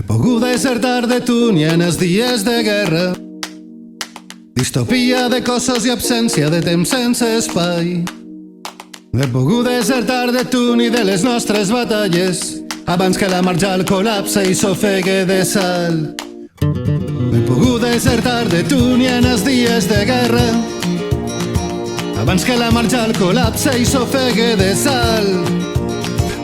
pogut desertar de tu ni en els dies de guerra. Distopia de cossos i absència de temps sense espai. No he pogut desertar de tu ni de les nostres batalles abans que la marjal col·lapse i s'ofegue de sal. No he pogut desertar de tu ni en els dies de guerra abans que la marjal col·lapse i s'ofegue de sal.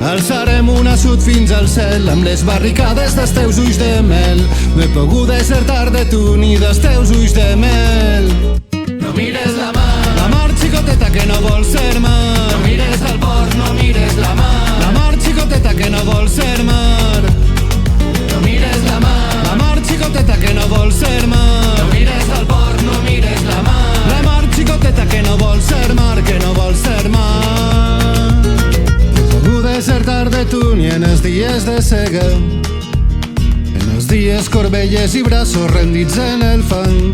Alçarem un assut fins al cel amb les barricades dels teus ulls de mel. No he pogut desertar de tu ni dels teus ulls de mel. No mires la mar, la mar xicoteta que no vol ser mar. no mires al port, no mires la mar, La mar xicoteta que no vol ser mar. no mires la mar, La mar xicoteta que no vol ser mar. no mires al port, no mires la mar. La mar xicoteta que no vol ser mar, que no vol ser mar. No he pogut desertar de tu ni en els dies de cega, en els dies corbelles i braços rendits en el fang.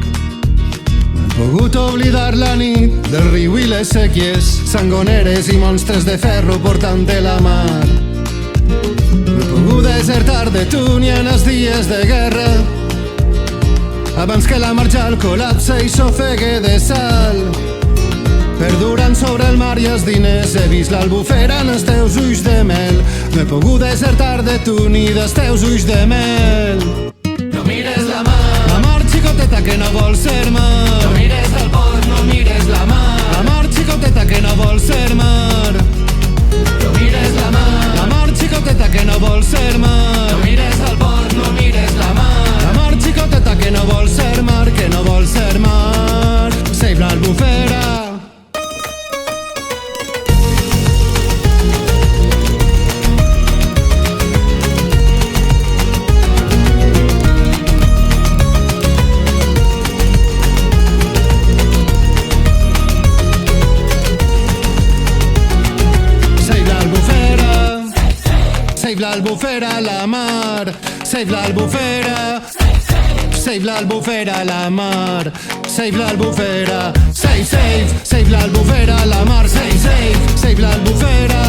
No he pogut oblidar la nit del riu i les sèquies, sangoneres i monstres de ferro portant de la mar. No he pogut desertar de tu ni en els dies de guerra abans que la marjal col·lapse i s'ofegue de sal. Perdurant sobre el mar i els diners he vist l'albufera en els teus ulls de mel. No he pogut desertar de tu ni dels teus ulls de mel. No mires la mar, La mar xicoteta que no vol ser mar. no mires al port, no mires la mar. La mar xicoteta que no vol ser mar. No mires la mar, La mar xicoteta que no vol ser mar. no mires al port, no mires la mar. La mar xicoteta que no vol ser mar, que no vol ser mar. Save l'albufera. Save l'albufera a la mar. Save l'albufera. Save l'albufera a la mar. Save l'albufera. Save l'albufera a la mar. Save l'albufera.